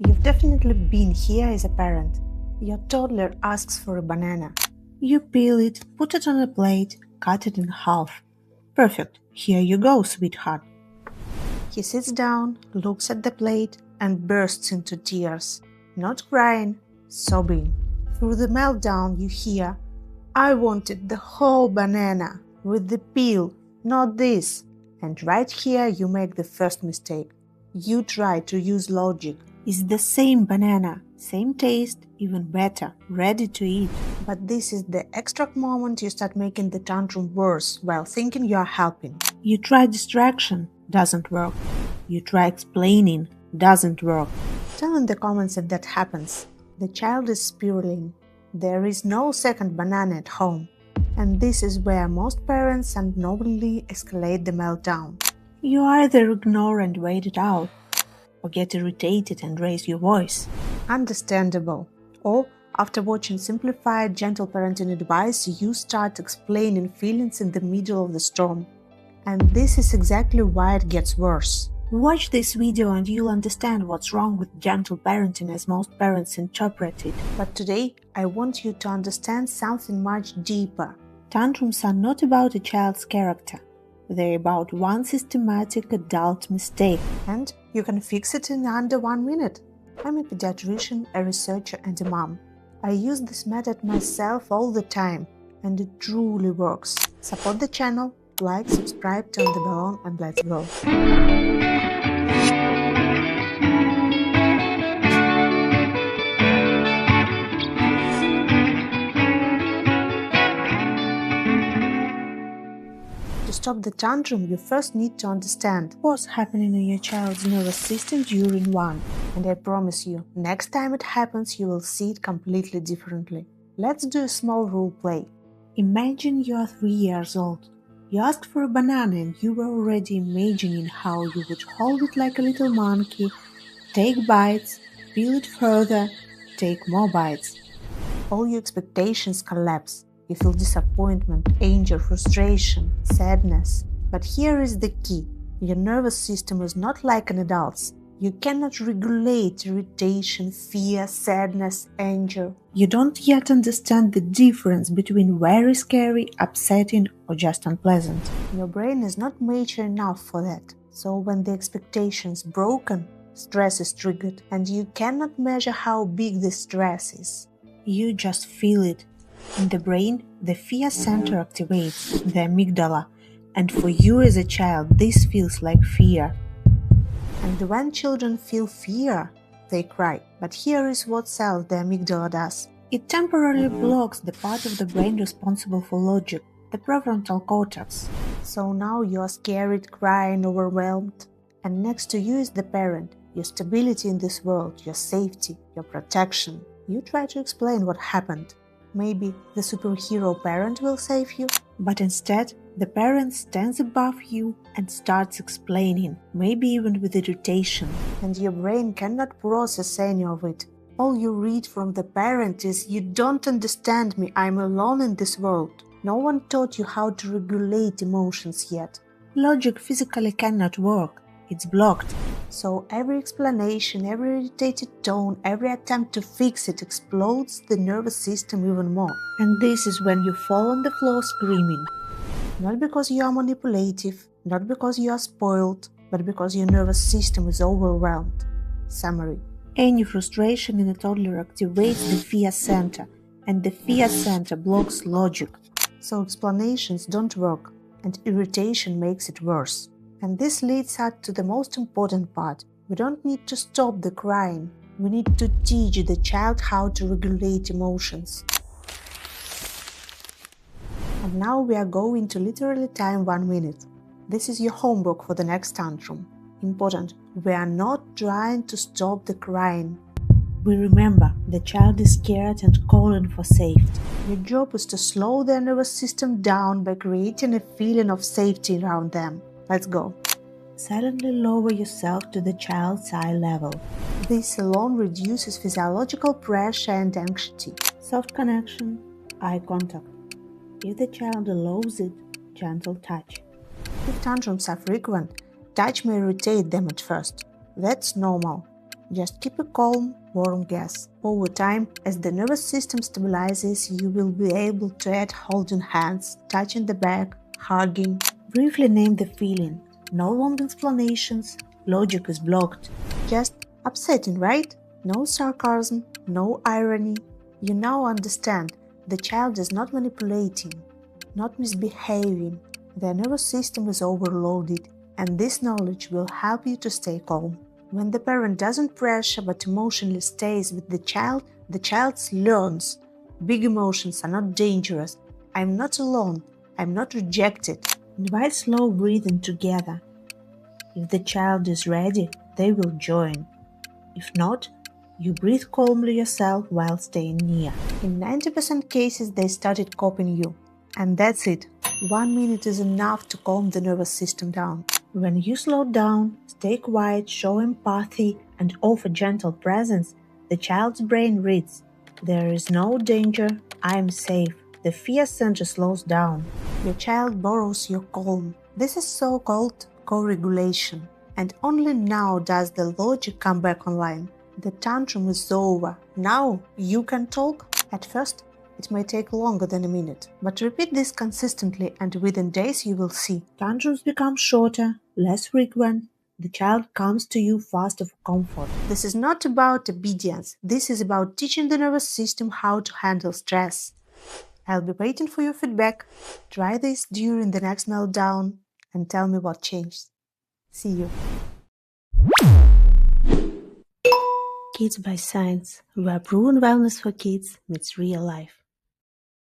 You've definitely been here as a parent. Your toddler asks for a banana. You peel it, put it on a plate, cut it in half. Perfect. Here you go, sweetheart. He sits down, looks at the plate, and bursts into tears. Not crying, sobbing. Through the meltdown you hear, "I wanted the whole banana, with the peel, not this." And right here you make the first mistake. You try to use logic. It's the same banana, same taste, even better, ready to eat. But this is the extract moment you start making the tantrum worse while thinking you are helping. You try distraction, doesn't work. You try explaining, doesn't work. Tell in the comments if that happens. The child is spiraling. There is no second banana at home. And this is where most parents unknowingly escalate the meltdown. You either ignore and wait it out, or get irritated and raise your voice. Understandable. Or, after watching simplified, gentle parenting advice, you start explaining feelings in the middle of the storm. And this is exactly why it gets worse. Watch this video and you'll understand what's wrong with gentle parenting as most parents interpret it. But today, I want you to understand something much deeper. Tantrums are not about a child's character. They're about one systematic adult mistake. And you can fix it in under 1 minute. I'm a pediatrician, a researcher, and a mom. I use this method myself all the time, and it truly works. Support the channel, like, subscribe, turn the bell on, and let's go. To stop the tantrum, you first need to understand what's happening in your child's nervous system during one. And I promise you, next time it happens, you will see it completely differently. Let's do a small role play. Imagine you are 3 years old. You asked for a banana and you were already imagining how you would hold it like a little monkey, take bites, peel it further, take more bites. All your expectations collapse. You feel disappointment, anger, frustration, sadness. But here is the key. Your nervous system is not like an adult's. You cannot regulate irritation, fear, sadness, anger. You don't yet understand the difference between very scary, upsetting, or just unpleasant. Your brain is not mature enough for that. So when the expectation is broken, stress is triggered, and you cannot measure how big the stress is. You just feel it. In the brain, the fear center activates, the amygdala, and for you as a child, this feels like fear. And when children feel fear, they cry. But here is what else the amygdala does. It temporarily blocks the part of the brain responsible for logic, the prefrontal cortex. So now you are scared, crying, overwhelmed. And next to you is the parent, your stability in this world, your safety, your protection. You try to explain what happened. Maybe the superhero parent will save you, but instead the parent stands above you and starts explaining, maybe even with irritation. And your brain cannot process any of it. All you read from the parent is, "You don't understand me, I'm alone in this world." No one taught you how to regulate emotions yet. Logic physically cannot work. It's blocked. So every explanation, every irritated tone, every attempt to fix it explodes the nervous system even more. And this is when you fall on the floor screaming. Not because you are manipulative, not because you are spoiled, but because your nervous system is overwhelmed. Summary. Any frustration in a toddler activates the fear center, and the fear center blocks logic. So explanations don't work, and irritation makes it worse. And this leads us to the most important part. We don't need to stop the crying. We need to teach the child how to regulate emotions. And now we are going to literally time 1 minute. This is your homework for the next tantrum. Important, we are not trying to stop the crying. We remember the child is scared and calling for safety. Your job is to slow their nervous system down by creating a feeling of safety around them. Let's go. Silently lower yourself to the child's eye level. This alone reduces physiological pressure and anxiety. Soft connection, eye contact. If the child allows it, gentle touch. If tantrums are frequent, touch may irritate them at first. That's normal. Just keep a calm, warm gaze. Over time, as the nervous system stabilizes, you will be able to add holding hands, touching the back, hugging. Briefly name the feeling. No long explanations. Logic is blocked. Just upsetting, right? No sarcasm, no irony. You now understand the child is not manipulating, not misbehaving. Their nervous system is overloaded, and this knowledge will help you to stay calm. When the parent doesn't pressure but emotionally stays with the child learns. Big emotions are not dangerous. I'm not alone. I'm not rejected. Invite slow breathing together. If the child is ready, they will join. If not, you breathe calmly yourself while staying near. In 90% cases, they started copying you. And that's it. 1 minute is enough to calm the nervous system down. When you slow down, stay quiet, show empathy, and offer gentle presence, the child's brain reads, "There is no danger, I am safe." The fear center slows down. Your child borrows your calm. This is so-called co-regulation. And only now does the logic come back online. The tantrum is over. Now you can talk. At first, it may take longer than a minute, but repeat this consistently and within days you will see. Tantrums become shorter, less frequent. The child comes to you faster for comfort. This is not about obedience. This is about teaching the nervous system how to handle stress. I'll be waiting for your feedback. Try this during the next meltdown and tell me what changed. See you. Kids by Science, where proven wellness for kids meets real life.